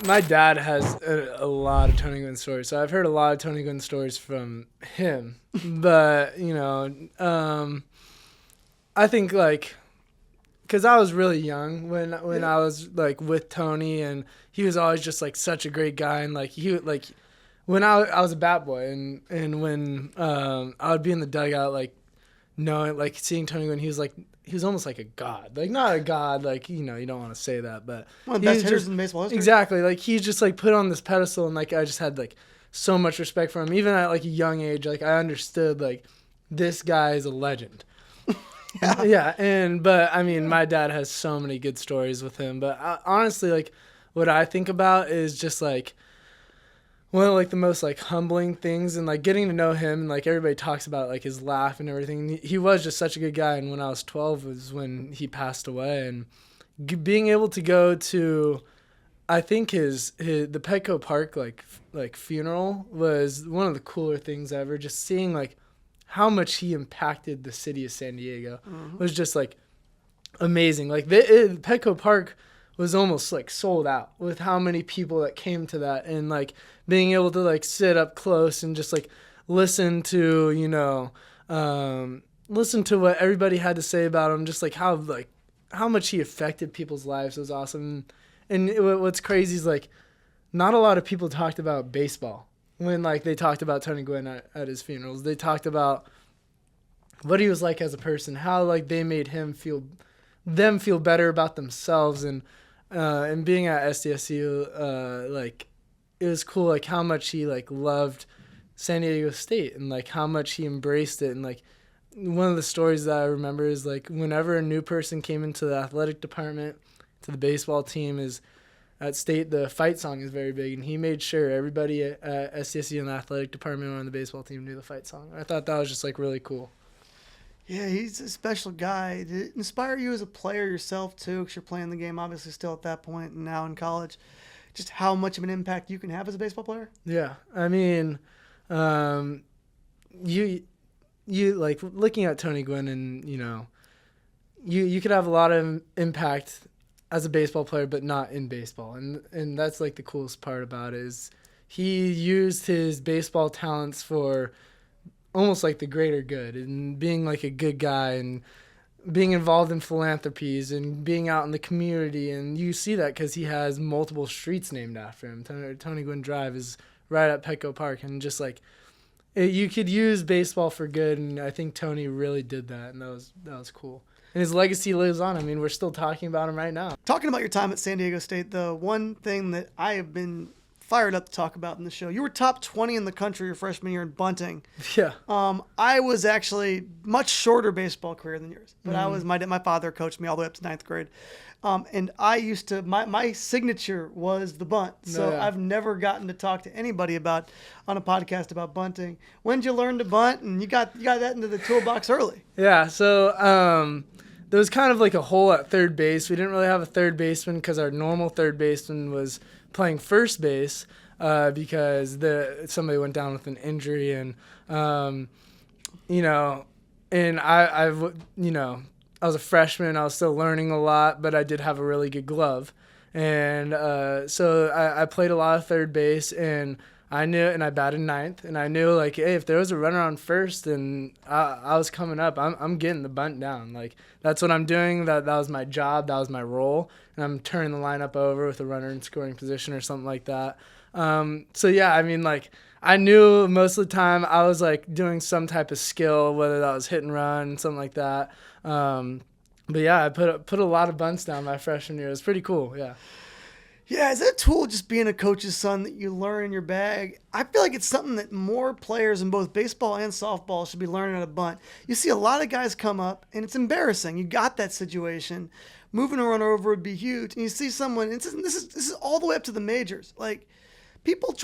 my dad has a lot of Tony Gwynn stories, so I've heard a lot of Tony Gwynn stories from him. But I think like, because I was really young when I was like with Tony, and he was always just like such a great guy, and like when I was a bat boy, and when I would be in the dugout, like knowing, like seeing Tony Gwynn, he was almost like a god. Like not a god, like you don't want to say that, but one of the best hitters in baseball history. Exactly, like he's just like put on this pedestal, and like I just had like so much respect for him. Even at like a young age, like I understood like this guy is a legend. But I mean, my dad has so many good stories with him. But honestly, like what I think about is just like one of like the most like humbling things, and like getting to know him, and like everybody talks about like his laugh and everything. He was just such a good guy, and when I was 12 was when he passed away, and being able to go to, I think the Petco Park like funeral was one of the cooler things ever. Just seeing like how much he impacted the city of San Diego was just like amazing. Like Petco Park was almost like sold out with how many people that came to that, and like being able to like sit up close and just like listen to what everybody had to say about him, just like how much he affected people's lives was awesome. And what's crazy is like not a lot of people talked about baseball when like they talked about Tony Gwynn at his funerals. They talked about what he was like as a person, how like they made him feel better about themselves, and being at SDSU, like it was cool like how much he like loved San Diego State, and like how much he embraced it. And like one of the stories that I remember is like whenever a new person came into the athletic department, to the baseball team, is at State, the fight song is very big, and he made sure everybody at SDSU in the athletic department or on the baseball team knew the fight song. I thought that was just like really cool. Yeah, he's a special guy. Did it inspire you as a player yourself too? Because you're playing the game obviously still at that point, and now in college, just how much of an impact you can have as a baseball player? Yeah, I mean, you like looking at Tony Gwynn, and you could have a lot of impact as a baseball player, but not in baseball. And that's like the coolest part about it, is he used his baseball talents for almost like the greater good, and being like a good guy, and being involved in philanthropies, and being out in the community. And you see that because he has multiple streets named after him. Tony Gwynn Drive is right at Petco Park, and just like you could use baseball for good, and I think Tony really did that, and that was cool. And his legacy lives on. I mean, we're still talking about him right now. Talking about your time at San Diego State, the one thing that I have been fired up to talk about in the show, you were top 20 in the country your freshman year in bunting. Yeah. I was actually much shorter baseball career than yours, but I was my father coached me all the way up to 9th grade. And I used to, my signature was the bunt. So I've never gotten to talk to anybody on a podcast about bunting. When did you learn to bunt? And you got that into the toolbox early. Yeah. So, there was kind of like a hole at third base. We didn't really have a third baseman because our normal third baseman was playing first base because somebody went down with an injury. And, and I was a freshman. I was still learning a lot, but I did have a really good glove. And so I played a lot of third base, and I knew it, and I batted ninth, and I knew like, hey, if there was a runner on first and I was coming up, I'm getting the bunt down. Like that's what I'm doing. That was my job. That was my role, and I'm turning the lineup over with a runner in scoring position or something like that. So yeah, I mean, like I knew most of the time I was like doing some type of skill, whether that was hit and run, something like that. But yeah, I put a lot of bunts down my freshman year. It was pretty cool. Yeah. Yeah, is that a tool, just being a coach's son, that you learn in your bag? I feel like it's something that more players in both baseball and softball should be learning how to bunt. You see a lot of guys come up, and it's embarrassing. You got that situation. Moving a runner over would be huge. And you see someone, and this is all the way up to the majors. Like, people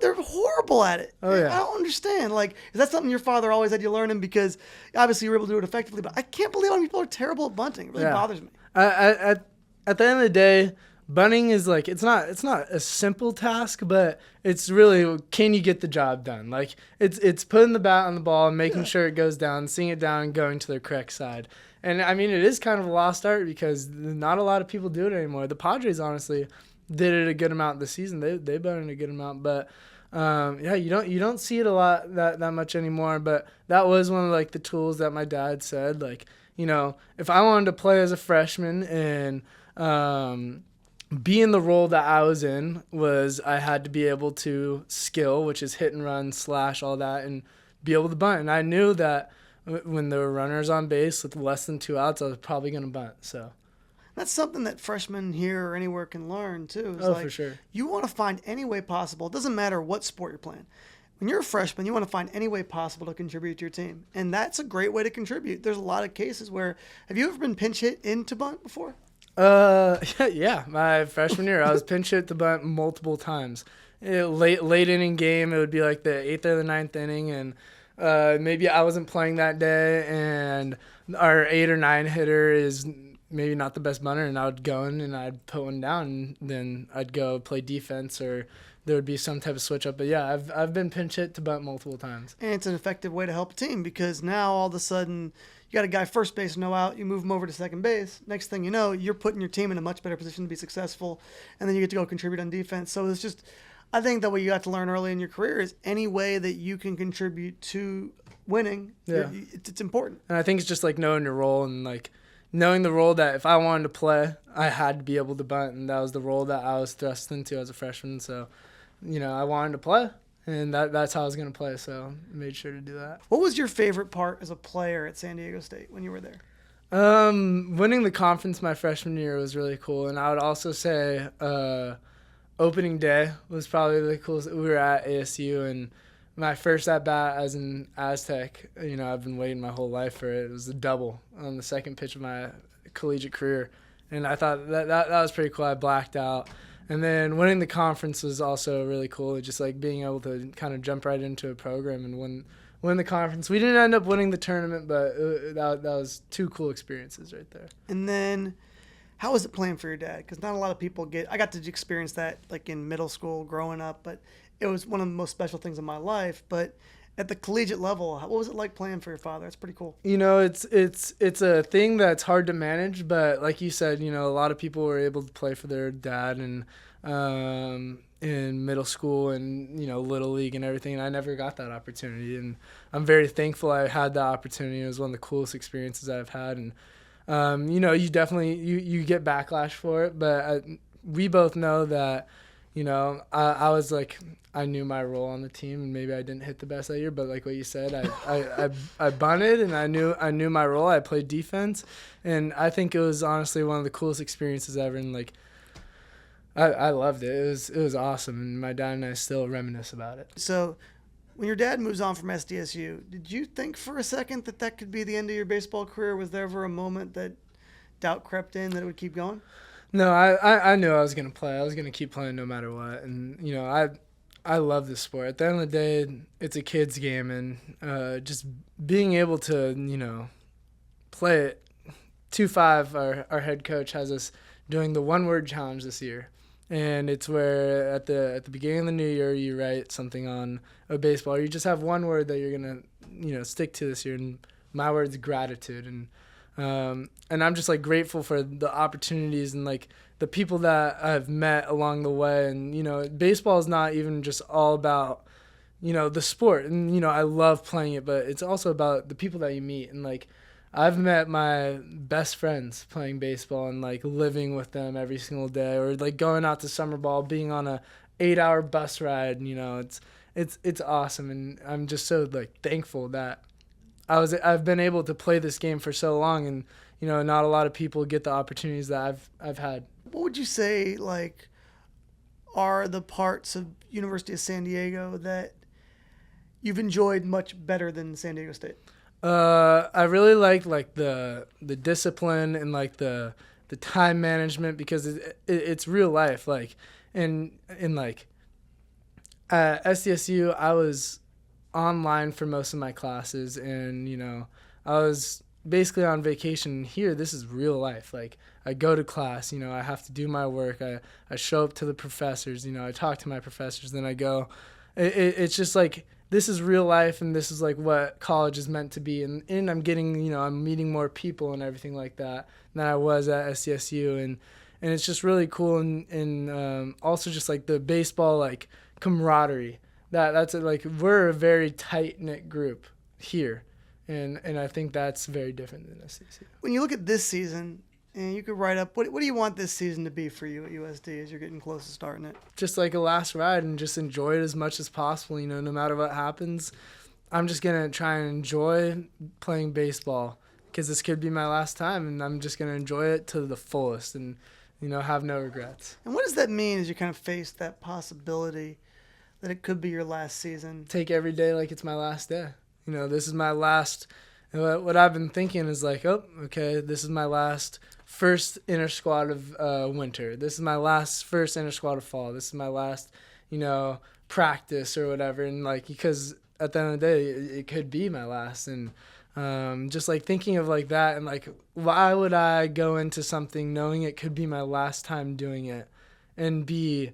they're horrible at it. Oh, yeah. I don't understand. Like, is that something your father always had you learning? Because obviously you were able to do it effectively, but I can't believe how many people are terrible at bunting. It really bothers me. At the end of the day, bunting is like, it's not a simple task, but it's really, can you get the job done? Like it's putting the bat on the ball and making sure it goes down, seeing it down, and going to the correct side. And I mean, it is kind of a lost art because not a lot of people do it anymore. The Padres, honestly, did it a good amount this season. They bunted a good amount, but yeah, you don't see it a lot that much anymore. But that was one of like the tools that my dad said, like, you know, if I wanted to play as a freshman and be in the role that I was in, was I had to be able to skill, which is hit and run, slash, all that, and be able to bunt. And I knew that when there were runners on base with less than 2 outs, I was probably going to bunt. So that's something that freshmen here or anywhere can learn too. Oh, for sure. You want to find any way possible. It doesn't matter what sport you're playing. When you're a freshman, you want to find any way possible to contribute to your team. And that's a great way to contribute. There's a lot of cases where, have you ever been pinch hit into bunt before? Yeah, my freshman year, I was pinch hit to bunt multiple times. Late inning game, it would be like the 8th or the 9th inning, and maybe I wasn't playing that day, and our 8 or 9 hitter is maybe not the best bunter, and I would go in and I'd put one down, and then I'd go play defense, or there would be some type of switch up. But yeah, I've been pinch hit to bunt multiple times. And it's an effective way to help a team, because now all of a sudden you got a guy first base, no out, you move him over to second base. Next thing you know, you're putting your team in a much better position to be successful, and then you get to go contribute on defense. So it's just, I think that what you got to learn early in your career is any way that you can contribute to winning, it's important. And I think it's just like knowing your role, and like knowing the role that if I wanted to play, I had to be able to bunt, and that was the role that I was thrust into as a freshman. So, you know, I wanted to play, and that's how I was going to play, so I made sure to do that. What was your favorite part as a player at San Diego State when you were there? Winning the conference my freshman year was really cool, and I would also say opening day was probably the coolest. We were at ASU, and my first at-bat as an Aztec, you know, I've been waiting my whole life for it. It was a double on the second pitch of my collegiate career, and I thought that was pretty cool. I blacked out. And then winning the conference was also really cool, just like being able to kind of jump right into a program and win the conference. We didn't end up winning the tournament, but that was 2 cool experiences right there. And then how was it playing for your dad? Because not a lot of people I got to experience that like in middle school growing up, but it was one of the most special things in my life. But at the collegiate level, what was it like playing for your father? That's pretty cool. You know, it's a thing that's hard to manage, but like you said, you know, a lot of people were able to play for their dad, and in middle school and, you know, Little League and everything, and I never got that opportunity, and I'm very thankful I had that opportunity. It was one of the coolest experiences I've had, and you know, you definitely you get backlash for it, but we both know that, you know, I was like, I knew my role on the team, and maybe I didn't hit the best that year, but like what you said, I bunted, and I knew my role. I played defense, and I think it was honestly one of the coolest experiences ever, and like I loved it. It was awesome, and my dad and I still reminisce about it. So when your dad moves on from SDSU, did you think for a second that could be the end of your baseball career? Was there ever a moment that doubt crept in that it would keep going? No, I knew I was going to play. I was going to keep playing no matter what. And, you know, I love this sport. At the end of the day, it's a kid's game. And just being able to, you know, play it. 2-5, our head coach has us doing the one-word challenge this year. And it's where at the beginning of the new year, you write something on a baseball. You just have one word that you're going to, you know, stick to this year. And my word's gratitude. And I'm just like grateful for the opportunities and like the people that I've met along the way. And, you know, baseball is not even just all about, you know, the sport. And, you know, I love playing it, but it's also about the people that you meet. And like, I've met my best friends playing baseball and like living with them every single day, or like going out to summer ball, being on a 8-hour bus ride. And, you know, it's awesome. And I'm just so like thankful that I've been able to play this game for so long, and, you know, not a lot of people get the opportunities that I've had. What would you say, like, are the parts of University of San Diego that you've enjoyed much better than San Diego State? I really like the discipline and like the time management, because it's real life. Like, in like at SDSU, I was online for most of my classes, and, you know, I was basically on vacation. Here, this is real life. Like, I go to class, you know, I have to do my work. I show up to the professors, you know, I talk to my professors, then I go. It's just like, this is real life, and this is like what college is meant to be. And I'm getting, you know, I'm meeting more people and everything like that than I was at SDSU. and it's just really cool, and also just like the baseball like camaraderie. That's it, like we're a very tight knit group here, and I think that's very different than SDSU. When you look at this season, and you could write up, what do you want this season to be for you at USD as you're getting close to starting it? Just like a last ride, and just enjoy it as much as possible. You know, no matter what happens, I'm just gonna try and enjoy playing baseball because this could be my last time, and I'm just gonna enjoy it to the fullest, and have no regrets. And what does that mean as you kind of face that possibility that it could be your last season? Take every day like it's my last day. This is my last. What I've been thinking is like, oh, okay, this is my last first inter squad of winter. This is my last first inter squad of fall. This is my last, practice or whatever. And like, because at the end of the day, it could be my last. And just like thinking of like that, and like, why would I go into something knowing it could be my last time doing it and be,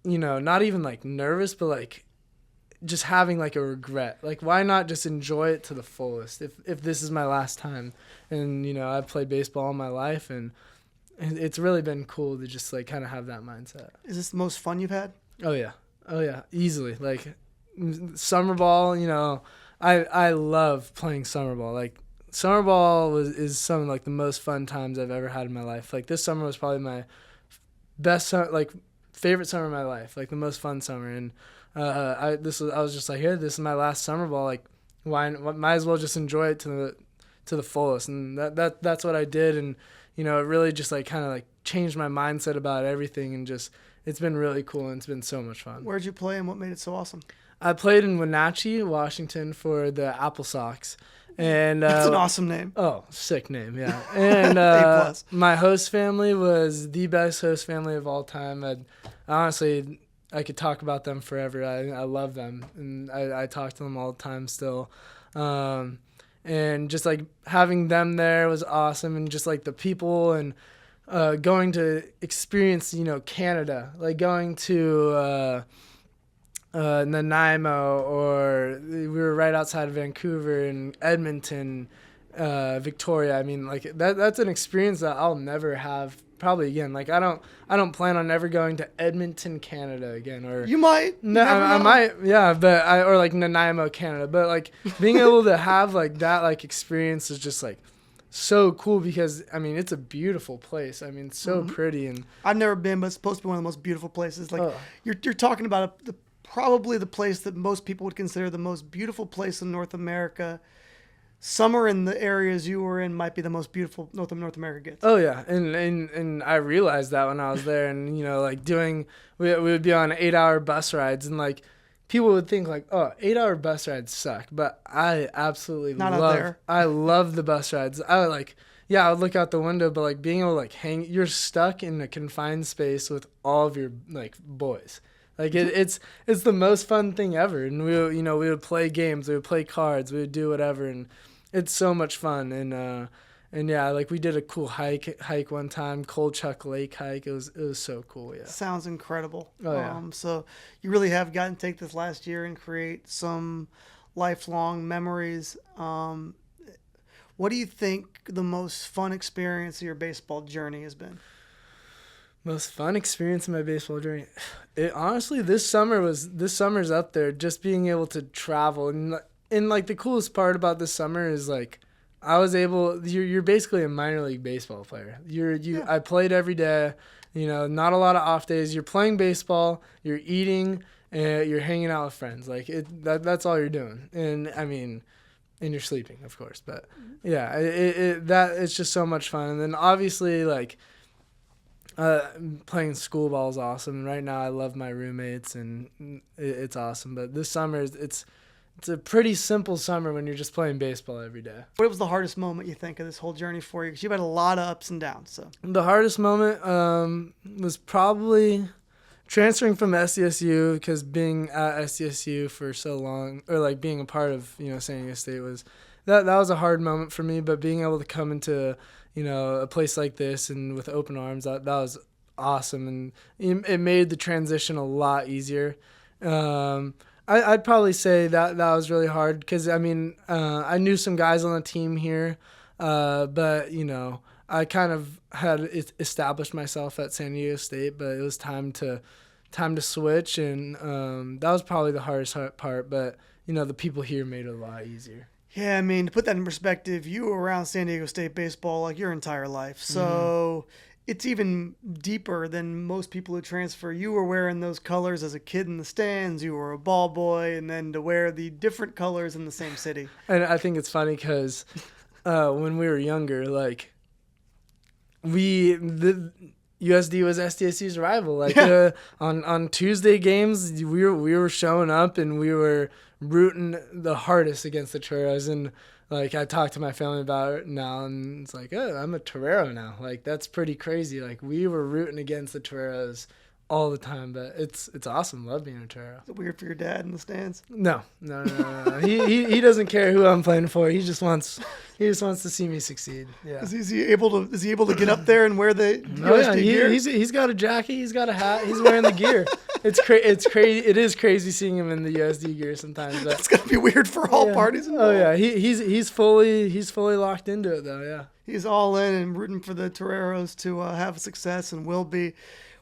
not even like nervous, but like just having like a regret. Like, why not just enjoy it to the fullest if this is my last time? And I've played baseball all my life, and it's really been cool to just like kind of have that mindset. Is this the most fun you've had? Oh yeah, easily. Like summer ball, I love playing summer ball. Like summer ball is some of like the most fun times I've ever had in my life. Like this summer was probably my best favorite summer of my life, like the most fun summer. And I was just like, hey, this is my last summer ball. Like, might as well just enjoy it to the fullest. And that's what I did. And it really just like kind of like changed my mindset about everything. And just it's been really cool, and it's been so much fun. Where'd you play, and what made it so awesome? I played in Wenatchee, Washington, for the Apple Sox. And that's an awesome name. Oh, sick name, yeah. And my host family was the best host family of all time. Honestly, I could talk about them forever. I love them, and I talk to them all the time still. And just like having them there was awesome, and just like the people, and going to experience Canada, like going to Nanaimo, or we were right outside of Vancouver, and Edmonton, Victoria. I mean, like that's an experience that I'll never have probably again. Like I don't plan on ever going to Edmonton, Canada again. Or you might. No, I might. Yeah, but or like Nanaimo, Canada. But like being able to have like that like experience is just like so cool, because I mean it's a beautiful place. I mean it's so pretty, and I've never been, but it's supposed to be one of the most beautiful places. Like you're talking about probably the place that most people would consider the most beautiful place in North America. Summer in the areas you were in might be the most beautiful North America gets. Oh yeah, and I realized that when I was there, and like we would be on 8-hour bus rides, and like people would think like, oh, 8-hour bus rides suck, but I absolutely I love the bus rides. I would look out the window, but like being able to like you're stuck in a confined space with all of your like boys. Like it's the most fun thing ever, and we would play games, we would play cards, we would do whatever, and it's so much fun. And yeah, like we did a cool hike one time, Cold Chuck Lake hike. It was so cool. Yeah, sounds incredible. Oh yeah. So you really have gotten to take this last year and create some lifelong memories. What do you think the most fun experience of your baseball journey has been? Most fun experience in my baseball journey. Honestly, this summer's up there. Just being able to travel, and like the coolest part about this summer is like I was able. You're basically a minor league baseball player. I played every day. Not a lot of off days. You're playing baseball. You're eating. And you're hanging out with friends. Like that's all you're doing. And I mean, and you're sleeping, of course. But yeah, it's just so much fun. And then obviously like. Playing school ball is awesome. Right now I love my roommates, and it's awesome. But this summer it's a pretty simple summer when you're just playing baseball every day. What was the hardest moment you think of this whole journey for you? Because you've had a lot of ups and downs. So the hardest moment was probably transferring from SDSU, because being at SDSU for so long, or like being a part of San Diego State was that was a hard moment for me. But being able to come into a place like this and with open arms, that was awesome, and it made the transition a lot easier. I'd probably say that was really hard, because I mean I knew some guys on the team here, but I kind of had established myself at San Diego State, but it was time to switch, and that was probably the hardest part. But the people here made it a lot easier. Yeah, I mean, to put that in perspective, you were around San Diego State baseball like your entire life, so it's even deeper than most people who transfer. You were wearing those colors as a kid in the stands. You were a ball boy, and then to wear the different colors in the same city. And I think it's funny because when we were younger, like the USD was SDSU's rival. Like on Tuesday games, we were showing up and we were rooting the hardest against the Toreros. And like I talked to my family about it now, and it's like, oh, I'm a Torero now. Like that's pretty crazy. Like we were rooting against the Toreros all the time, but it's awesome. Love being a Torero. Is it weird for your dad in the stands? No. He doesn't care who I'm playing for. He just wants to see me succeed. Yeah. Is he able to get up there and wear the USD gear? He's got a jacket. He's got a hat. He's wearing the gear. It's crazy. It is crazy seeing him in the USD gear sometimes. But it's gonna be weird for all parties involved. Oh yeah. He's fully locked into it though. Yeah. He's all in and rooting for the Toreros to have success, and will be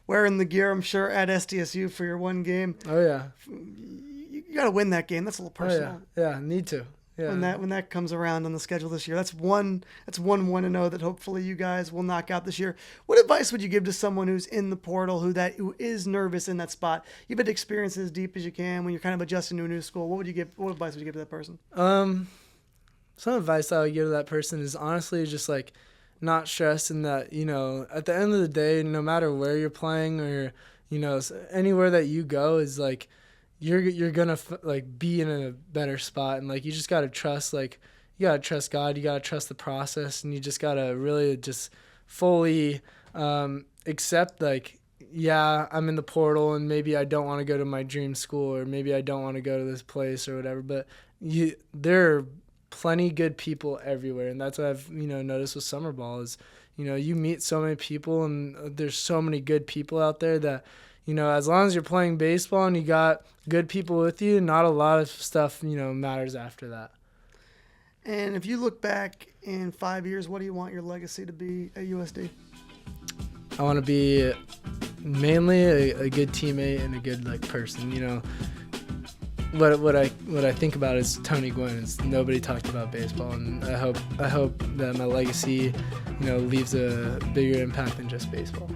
wearing the gear, I'm sure, at SDSU for your one game. Oh yeah. You got to win that game. That's a little personal. Oh, yeah. Need to. Yeah. When that comes around on the schedule this year, that's one 1-0 that hopefully you guys will knock out this year. What advice would you give to someone who's in the portal, who is nervous in that spot? You've had experience as deep as you can when you're kind of adjusting to a new school. What advice would you give to that person? Some advice I would give to that person is honestly just like not stressing that, at the end of the day, no matter where you're playing or, anywhere that you go is like, you're going to be in a better spot. And like, you just got to trust, you got to trust God, you got to trust the process, and you just got to really just fully accept I'm in the portal and maybe I don't want to go to my dream school, or maybe I don't want to go to this place or whatever, but there are plenty good people everywhere. And that's what I've, noticed with summer ball is, you meet so many people, and there's so many good people out there that, as long as you're playing baseball and you got good people with you, not a lot of stuff, matters after that. And if you look back in 5 years, what do you want your legacy to be at USD? I want to be mainly a good teammate and a good person. What I think about is Tony Gwynn. Is nobody talked about baseball, and I hope that my legacy, leaves a bigger impact than just baseball.